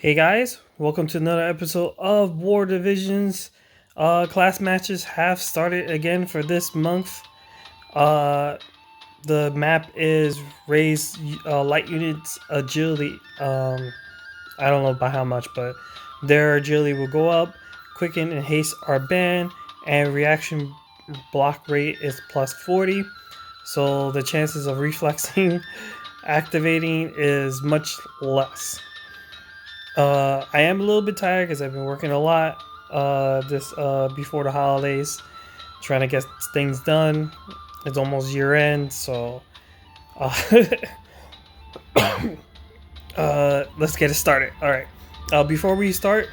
Hey guys, welcome to another episode of War Divisions. Class matches have started again for this month. Uh, the map is raised light units agility. I don't know by how much, but their agility will go up. Quicken and haste are banned, and reaction block rate is plus 40. So the chances of reflexing activating is much less. I am a little bit tired because I've been working a lot this before the holidays, trying to get things done. It's almost year end, so uh, let's get it started. All right. Before we start,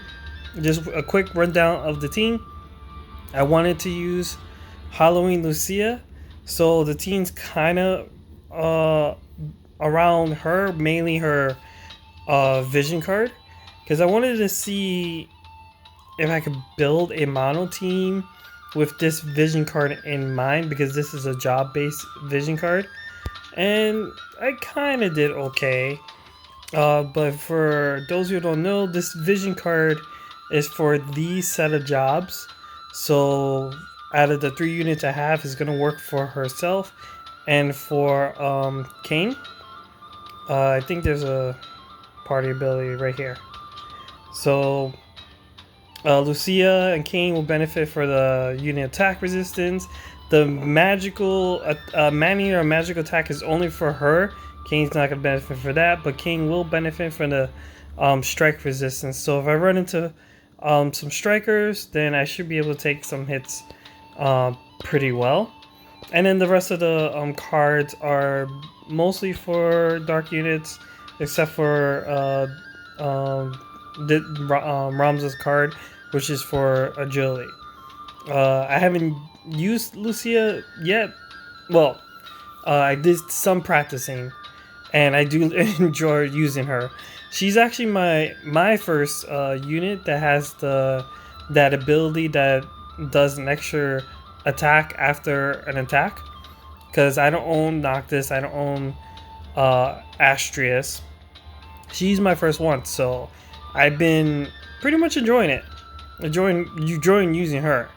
just a quick rundown of the team. I wanted to use Halloween Lucia, so the team's kind of around her, mainly her vision card, because I wanted to see if I could build a mono team with this vision card in mind, because this is a job-based vision card, and I kind of did okay. But for those who don't know, this vision card is for these set of jobs. So out of the 3 units I have, is going to work for herself and for Kane. I think there's a party ability right here. So Lucia and Kane will benefit for the unit attack resistance. The magical man-eater magical attack is only for her. Kane's not gonna benefit for that, but Kane will benefit from the strike resistance. So if I run into some strikers, then I should be able to take some hits pretty well. And then the rest of the cards are mostly for dark units, except for Ramza's card, which is for agility. I haven't used Lucia yet. Well, I did some practicing, and I do enjoy using her. She's actually my first unit that has that ability that does an extra attack after an attack. Because I don't own Noctis, I don't own Astrius. She's my first one, so I've been pretty much enjoying it. Enjoying using her.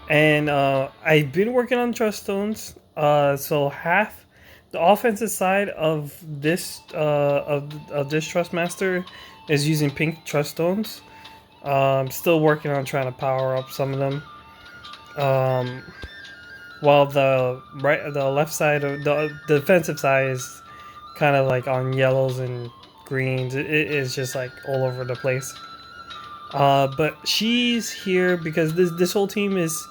And I've been working on trust stones. So half the offensive side of this this trust master is using pink trust stones. I'm still working on trying to power up some of them. While the left side of the defensive side is kind of like on yellows and greens. It is just like all over the place. But she's here because this whole team is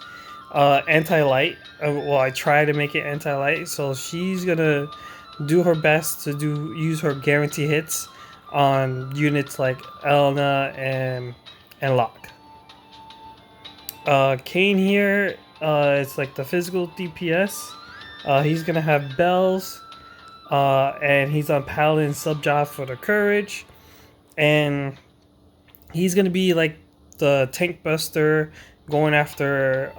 anti-light. Well, I try to make it anti-light, so she's gonna do her best to use her guarantee hits on units like Elna and Locke. Kane here, it's like the physical DPS. He's gonna have bells, and he's on Paladin sub job for the courage, and he's gonna be like the tank buster, going after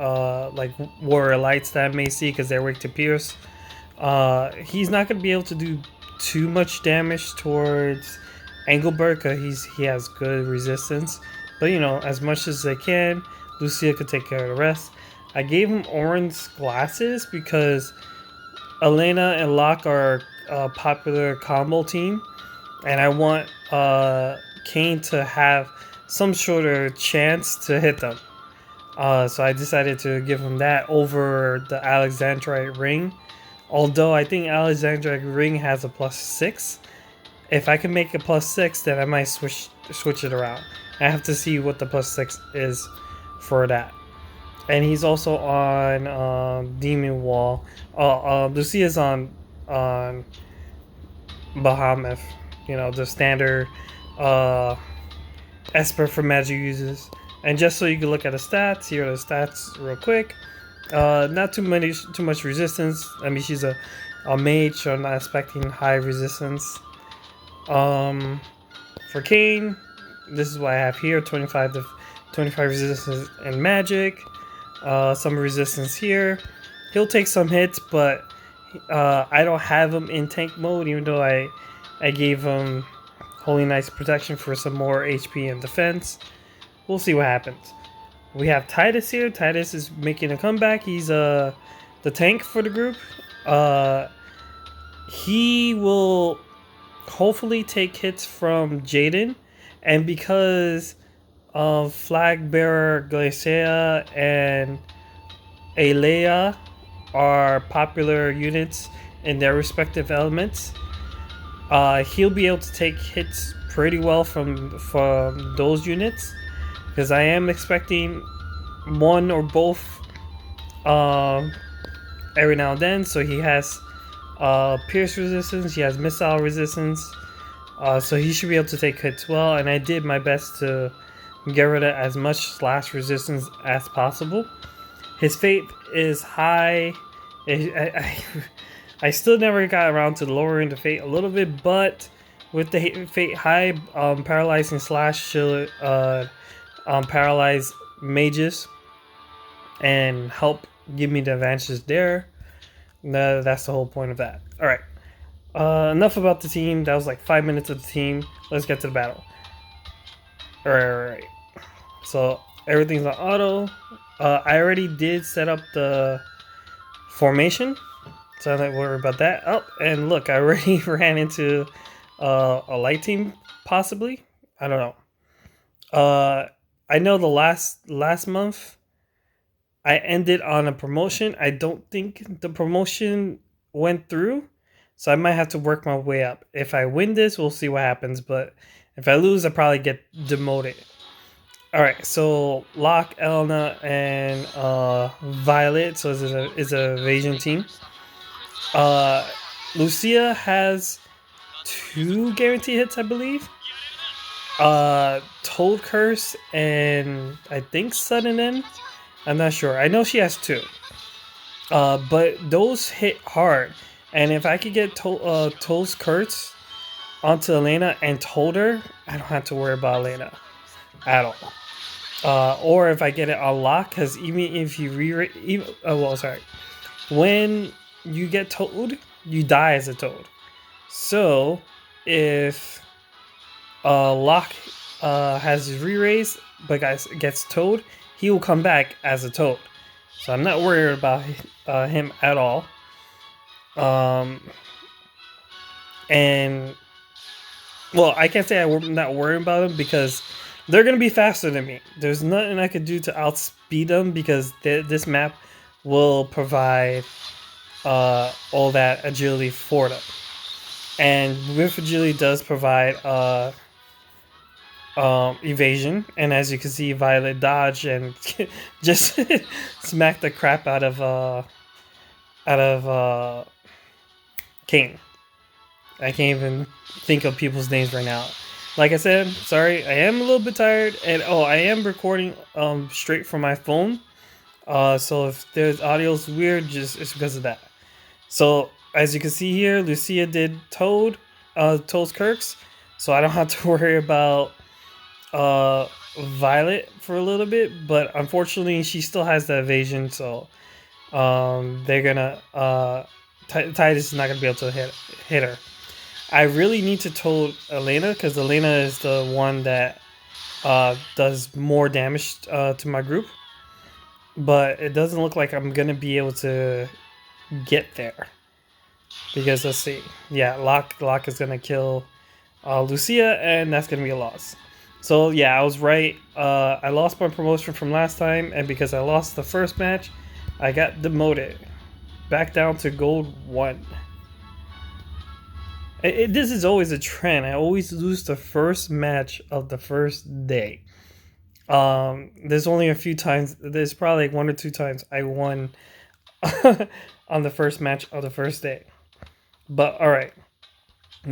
like warrior lights that I may see because they're weak to pierce. He's not gonna be able to do too much damage towards Engelbert because he has good resistance, but you know, as much as they can. Lucia could take care of the rest. I gave him orange glasses because Elena and Locke are a popular combo team, and I want Kane to have some sort of chance to hit them. So I decided to give him that over the Alexandrite ring. Although I think Alexandrite ring has a +6. If I can make a +6, then I might switch it around. I have to see what the +6 is for that. And he's also on Demon Wall. Lucia's on Bahamut. You know, the standard Esper for magic users. And just so you can look at the stats, here are the stats real quick. Not too much resistance. I mean, she's a mage, so I'm not expecting high resistance. For Kane, this is what I have here: 25 resistance and magic. Some resistance here. He'll take some hits, but I don't have him in tank mode, even though I gave him Holy Knight's protection for some more HP and defense. We'll see what happens. We have Titus here. Titus is making a comeback. He's the tank for the group. He will hopefully take hits from Jaden, and because of Flag Bearer Glacia and Alea are popular units in their respective elements, he'll be able to take hits pretty well from those units, because I am expecting one or both every now and then. So he has pierce resistance, he has missile resistance, so he should be able to take hits well, and I did my best to get rid of as much slash resistance as possible. His fate is high. I still never got around to lowering the fate a little bit, but with the fate high, paralyzing slash should paralyze mages and help give me the advantages there. That's the whole point of that. Alright. Enough about the team. That was like 5 minutes of the team. Let's get to the battle. Alright. So everything's on auto. I already did set up the formation, so I'm not worried about that. Oh, and look, I already ran into a light team, possibly. I don't know. I know the last month I ended on a promotion. I don't think the promotion went through, so I might have to work my way up. If I win this, we'll see what happens, but if I lose, I'll probably get demoted. Alright, so Locke, Elena, and Violet, so it's a evasion team. Lucia has 2 guaranteed hits, I believe. Toad Curse and I think Sudden End. I'm not sure. I know she has 2. But those hit hard. And if I could get Toad's Curse onto Elena and told her, I don't have to worry about Elena at all. Or if I get it on Lock, because even if you when you get Toad, you die as a Toad. So if Lock has his re-raise but gets Toad, he will come back as a Toad. So I'm not worried about him at all. And well, I can't say I'm not worried about him because they're going to be faster than me. There's nothing I could do to outspeed them because this map will provide all that agility for them. And with agility does provide evasion. And as you can see, Violet dodge and just smack the crap out of King. I can't even think of people's names right now. Like I said, sorry, I am a little bit tired, and I am recording straight from my phone. So if there's audio's weird, it's because of that. So as you can see here, Lucia did Toad's Kirks, so I don't have to worry about Violet for a little bit. But unfortunately, she still has the evasion, so they're gonna Titus is not gonna be able to hit her. I really need to Toad Elena because Elena is the one that does more damage to my group. But it doesn't look like I'm going to be able to get there. Because let's see. Yeah, Locke is going to kill Lucia, and that's going to be a loss. So yeah, I was right. I lost my promotion from last time, and because I lost the first match, I got demoted. Back down to gold 1. This is always a trend. I always lose the first match of the first day. There's only a few times. There's probably like 1 or 2 times I won on the first match of the first day. But alright.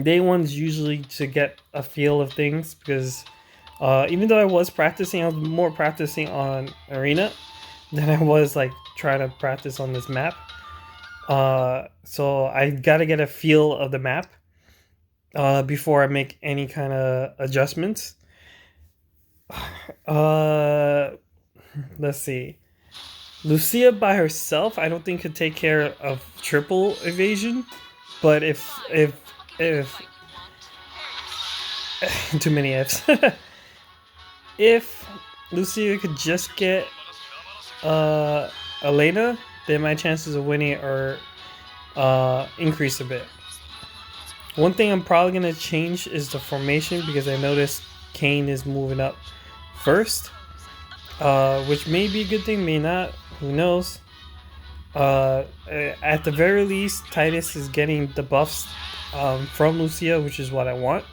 Day 1's usually to get a feel of things because even though I was practicing, I was more practicing on Arena than I was like trying to practice on this map. So I gotta get a feel of the map before I make any kind of adjustments. Let's see. Lucia by herself, I don't think could take care of triple evasion. But if Too many ifs. If Lucia could just get Elena, then my chances of winning are increase a bit. One thing I'm probably gonna change is the formation because I noticed Kane is moving up first, which may be a good thing, may not. Who knows? At the very least, Titus is getting the buffs from Lucia, which is what I want.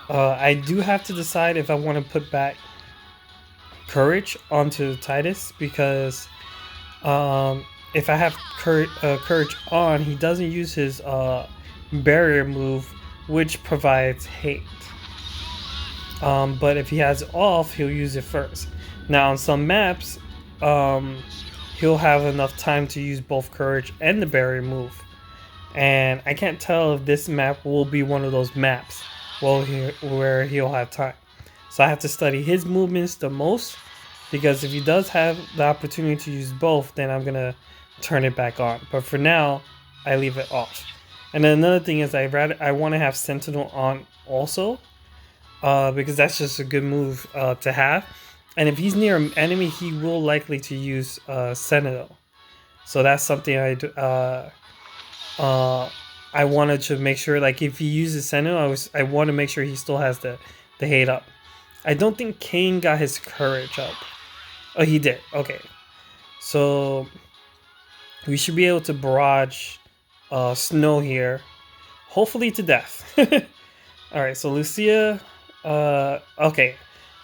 I do have to decide if I want to put back Courage onto Titus because if I have Courage on, he doesn't use his barrier move, which provides hate. But if he has it off, he'll use it first. Now, on some maps, he'll have enough time to use both Courage and the barrier move. And I can't tell if this map will be one of those maps where he'll have time. So I have to study his movements the most, because if he does have the opportunity to use both, then I'm going to turn it back on. But for now, I leave it off. And then another thing is I want to have Sentinel on also, because that's just a good move to have. And if he's near an enemy, he will likely to use Sentinel. So that's something I wanted to make sure, like if he uses Sentinel, I want to make sure he still has the hate up. I don't think Kane got his courage up. Oh, he did. Okay. So we should be able to barrage Snow here. Hopefully to death. Alright, so Lucia, okay.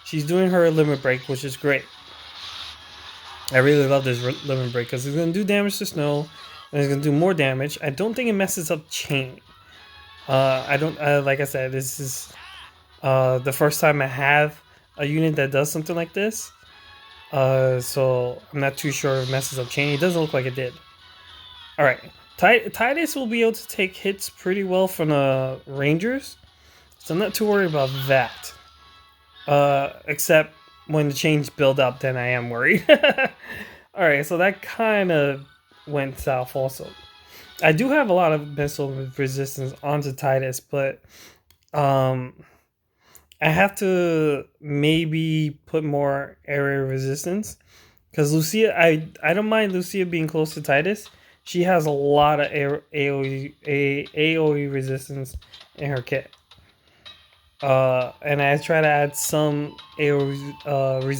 She's doing her limit break, which is great. I really love this limit break because it's going to do damage to Snow. And it's going to do more damage. I don't think it messes up Chain. I don't, like I said, this is the first time I have a unit that does something like this. So I'm not too sure if it messes up Chain. It doesn't look like it did. Alright. Titus will be able to take hits pretty well from the Rangers. So I'm not too worried about that. Except when the chains build up, then I am worried. Alright, so that kind of went south also. I do have a lot of missile resistance onto Titus, but I have to maybe put more area resistance. Because Lucia, I don't mind Lucia being close to Titus. She has a lot of AoE resistance in her kit. And I try to add some AoE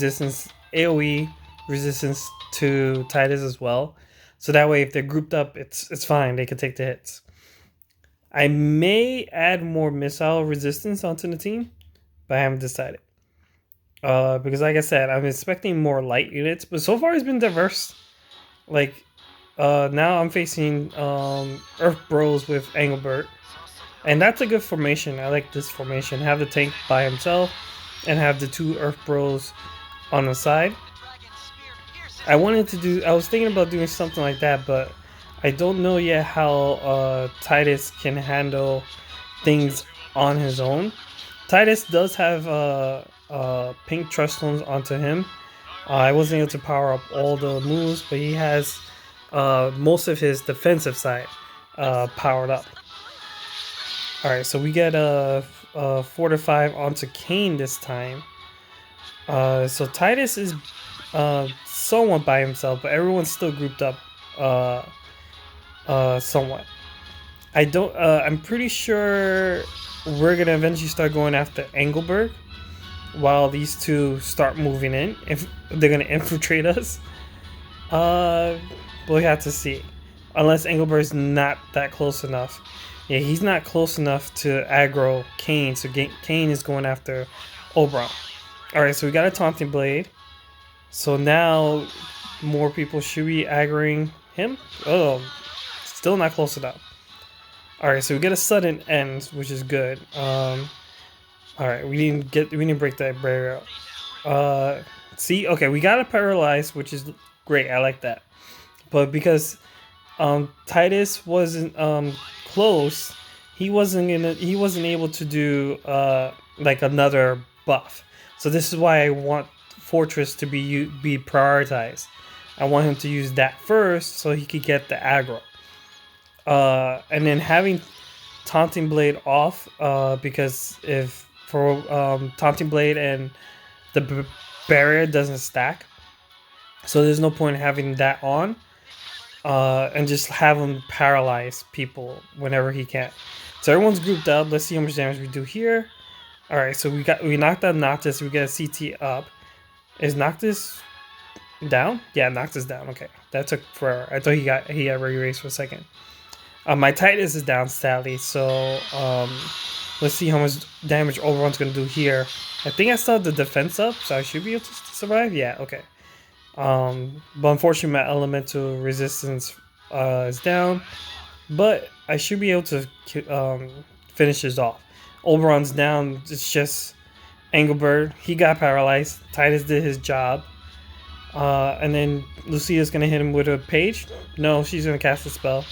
resistance to Titus as well. So that way, if they're grouped up, it's fine. They can take the hits. I may add more missile resistance onto the team, but I haven't decided. Because like I said, I'm expecting more light units, but so far it's been diverse. Like, now I'm facing Earth Bros with Engelbert. And that's a good formation. I like this formation. Have the tank by himself and have the two Earth Bros on the side. I was thinking about doing something like that, but I don't know yet how Titus can handle things on his own. Titus does have pink trust stones onto him. I wasn't able to power up all the moves, but he has most of his defensive side powered up. Alright, so we get a 4 to 5 onto Kane this time. So Titus is somewhat by himself, but everyone's still grouped up somewhat. I'm pretty sure we're gonna eventually start going after Engelberg while these two start moving in. If they're gonna infiltrate us, but we have to see. Unless Engelberg's not that close enough. Yeah, he's not close enough to aggro Kane, so Kane is going after Oberon. Alright, so we got a Taunting Blade. So now more people should be aggroing him. Oh, still not close enough. Alright, so we get a sudden end, which is good. Alright, we didn't break that barrier out. See, okay, we got a paralyze, which is great. I like that. But because Titus wasn't close, he wasn't able to do like another buff. So this is why I want Fortress to be prioritized. I want him to use that first so he could get the aggro. And then having Taunting Blade off because if for Taunting Blade and the barrier doesn't stack, so there's no point in having that on. And just have him paralyze people whenever he can. So everyone's grouped up. Let's see how much damage we do here. All right, so we knocked out Noctis. We get a CT up. Is Noctis down? Yeah, Noctis down. Okay, that took forever. I thought he got erased for a second. My Titus is down, sadly. So let's see how much damage Oberon's gonna do here. I think I still have the defense up, so I should be able to survive. Yeah, okay. But unfortunately, my elemental resistance is down. But I should be able to finish this off. Oberon's down. It's just Engelbert. He got paralyzed. Titus did his job. And then Lucia's gonna hit him with a page. No, she's gonna cast a spell.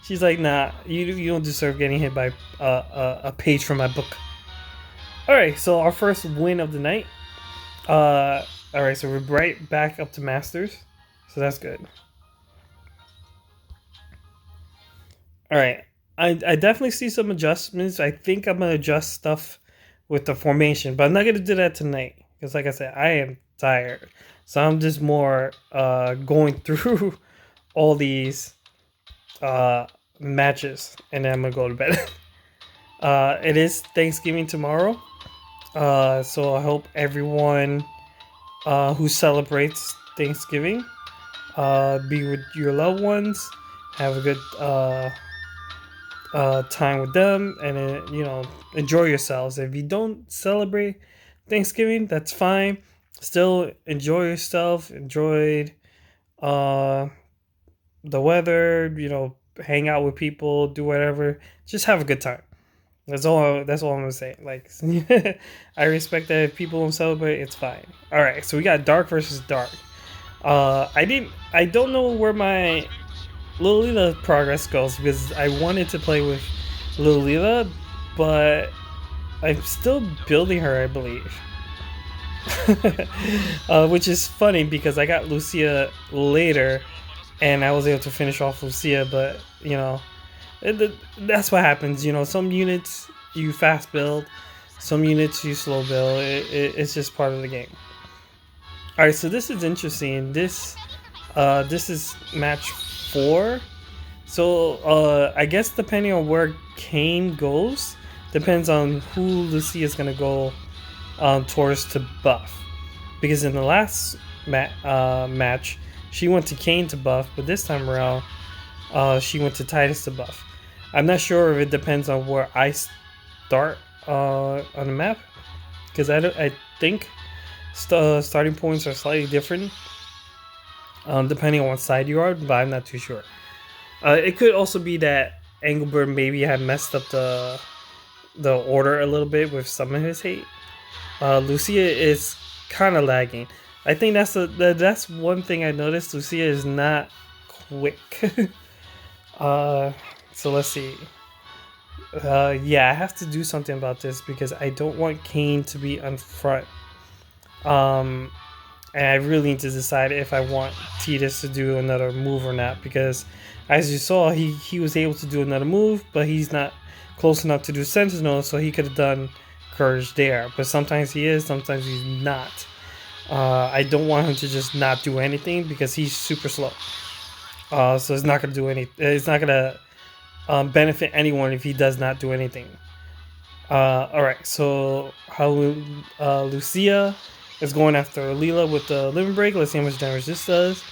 She's like, nah, you don't deserve getting hit by a page from my book. Alright, so our first win of the night. Alright, so we're right back up to Masters. So that's good. Alright, I definitely see some adjustments. I think I'm going to adjust stuff with the formation. But I'm not going to do that tonight. Because like I said, I am tired. So I'm just more going through all these matches. And then I'm going to go to bed. It is Thanksgiving tomorrow. So I hope everyone who celebrates Thanksgiving be with your loved ones, have a good time with them, and enjoy yourselves. If you don't celebrate Thanksgiving, that's fine. Still enjoy yourself. Enjoy the weather. Hang out with people. Do whatever. Just have a good time. That's all I'm gonna say. Like, I respect that if people don't celebrate, it's fine. All right, so we got Dark versus Dark. I don't know where my Lolita progress goes because I wanted to play with Lolita, but I'm still building her, I believe. Which is funny because I got Lucia later, and I was able to finish off Lucia, but that's what happens. Some units you fast build, some units you slow build. It's just part of the game. All right, so this is interesting. This is match 4. So I guess depending on where Kane goes, depends on who Lucia is gonna go towards to buff. Because in the last match, she went to Kane to buff, but this time around, she went to Titus to buff. I'm not sure if it depends on where I start on the map, because I think starting points are slightly different depending on what side you are, but I'm not too sure. It could also be that Engelbert maybe had messed up the order a little bit with some of his hate. Lucia is kind of lagging. I think that's one thing I noticed. Lucia is not quick. So let's see. Yeah, I have to do something about this because I don't want Kane to be on front. And I really need to decide if I want Titus to do another move or not, because as you saw, he was able to do another move, but he's not close enough to do Sentinel, so he could have done Courage there. But sometimes he is, sometimes he's not. I don't want him to just not do anything because he's super slow. So it's not gonna do any. It's not gonna benefit anyone if he does not do anything. All right. So how Lucia is going after Leela with the Living Break. Let's see how much damage this does.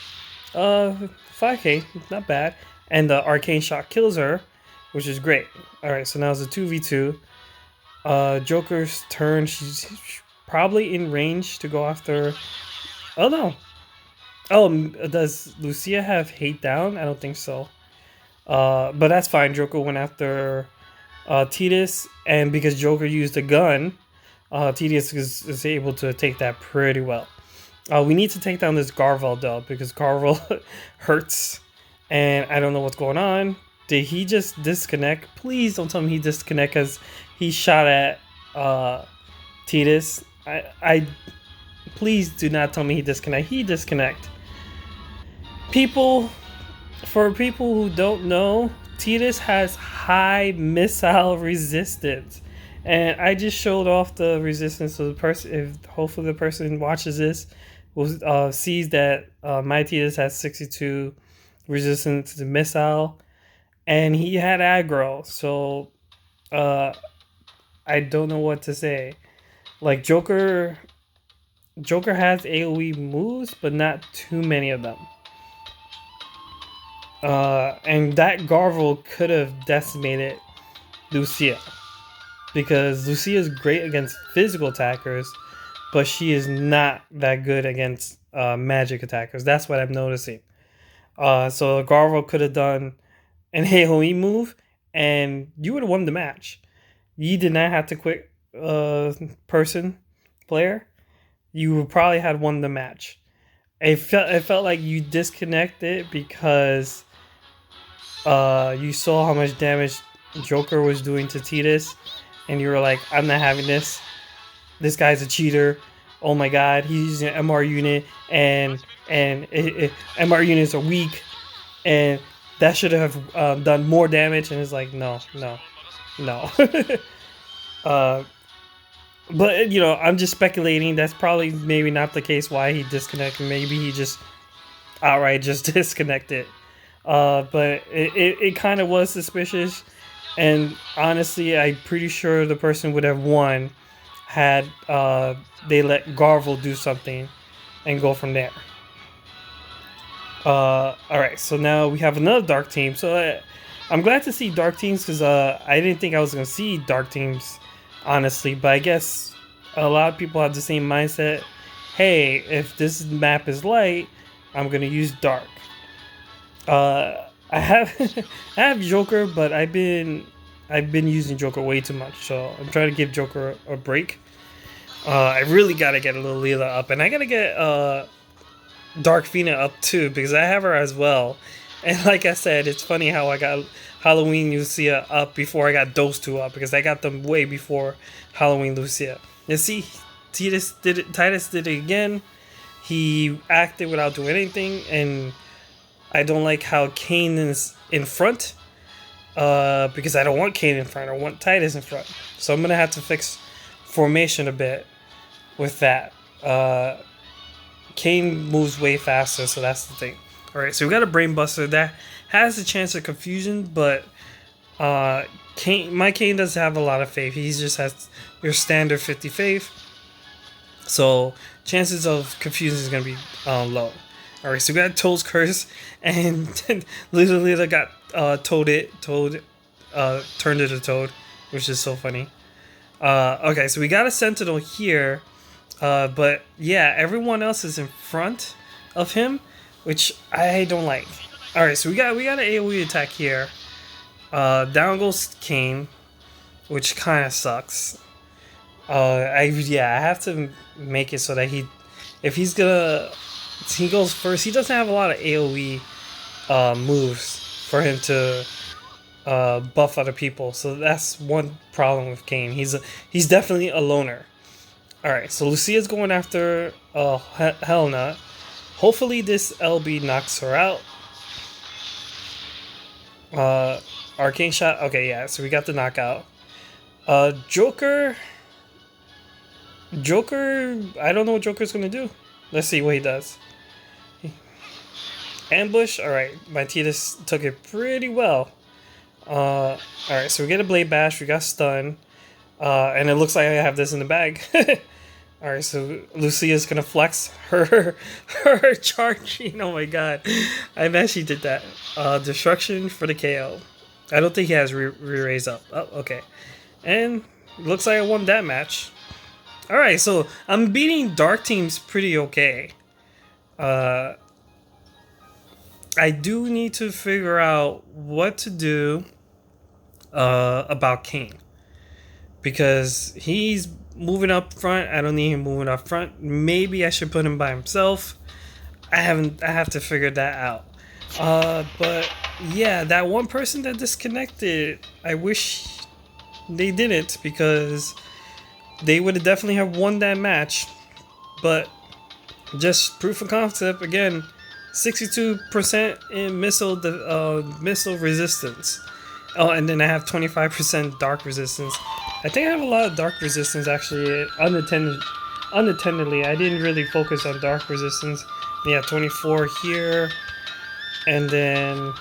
5k, not bad. And the Arcane Shot kills her, which is great. All right. So now it's a 2v2. Joker's turn. She's probably in range to go after. Oh no. Oh, does Lucia have hate down? I don't think so. But that's fine. Joker went after Titus, and because Joker used a gun, Titus is able to take that pretty well. We need to take down this Garvel though, because Garvel hurts, and I don't know what's going on. Did he just disconnect? Please don't tell me he disconnect because he shot at Titus. I please do not tell me he disconnect. He disconnect. For people who don't know, Tidus has high missile resistance. And I just showed off the resistance of the person. If hopefully the person watches this will sees that my Tidus has 62 resistance to missile, and he had aggro. So I don't know what to say. Like Joker has AoE moves, but not too many of them. And that Garvel could have decimated Lucia. Because Lucia is great against physical attackers, but she is not that good against magic attackers. That's what I'm noticing. So Garvel could have done an AoE move, and you would have won the match. You did not have to quit player. You probably had won the match. It felt like you disconnected because you saw how much damage Joker was doing to Tidus, and you were like, I'm not having this. This guy's a cheater. Oh my god, he's using an MR unit, and MR units are weak, and that should have done more damage. And it's like, no. But you know, I'm just speculating. That's probably maybe not the case why he disconnected. Maybe he just outright just disconnected. But it kind of was suspicious. And honestly, I'm pretty sure the person would have won had they let Garvel do something and go from there. Alright, so now we have another dark team. So I'm glad to see dark teams because I didn't think I was going to see dark teams, honestly. But I guess a lot of people have the same mindset. Hey, if this map is light, I'm going to use dark. I have I have Joker, but I've been using Joker way too much, so I'm trying to give Joker a break. I really gotta get a little Leela up, and I gotta get Dark Fina up too because I have her as well. And like I said, it's funny how I got Halloween Lucia up before I got those two up because I got them way before Halloween Lucia. You see, Tidus did it again. He acted without doing anything, and I don't like how Kane is in front because I don't want Kane in front. I want Tidus in front. So I'm going to have to fix formation a bit with that. Kane moves way faster, so that's the thing. Alright, so we got a Brain Buster that has a chance of confusion, but my Kane doesn't have a lot of faith. He just has your standard 50 faith. So chances of confusion is going to be low. Alright, so we got Toad's Curse, and Lita got turned into Toad, which is so funny. Okay, so we got a Sentinel here, but yeah, everyone else is in front of him, which I don't like. Alright, so we got an AoE attack here. Down goes Kane, which kind of sucks. I have to make it so that he goes first. He doesn't have a lot of AoE moves for him to buff other people, so that's one problem with Kane. He's definitely a loner. Alright, so Lucia's going after Helena. Hopefully this LB knocks her out. Arcane shot. Okay, yeah, so we got the knockout. Joker, I don't know what Joker's gonna do. Let's see what he does. Ambush. Alright, my Tidus took it pretty well. Alright, so we get a Blade Bash, we got stun, and it looks like I have this in the bag. Alright, so Lucia's gonna flex her charging. Oh my god, I bet she did that. Destruction for the KO. I don't think he has re-raise up. Oh, okay. And looks like I won that match. Alright, so I'm beating dark teams pretty okay. I do need to figure out what to do about Kane. Because he's moving up front. I don't need him moving up front. Maybe I should put him by himself. I have to figure that out. But yeah, that one person that disconnected, I wish they didn't, because they would have definitely have won that match. But just proof of concept again. 62% in missile resistance. Oh, and then I have 25% dark resistance. I think I have a lot of dark resistance actually, unattendedly. I didn't really focus on dark resistance. Yeah, 24 here, and then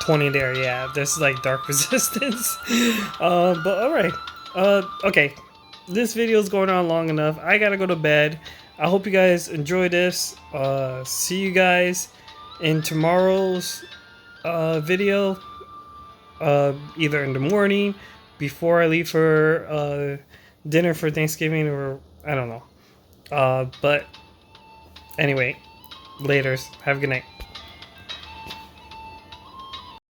20 there. Yeah, there's like dark resistance. But alright. Okay. This video is going on long enough. I gotta go to bed. I hope you guys enjoy this. See you guys in tomorrow's video. Either in the morning, before I leave for dinner for Thanksgiving, or I don't know. But anyway, laters. Have a good night.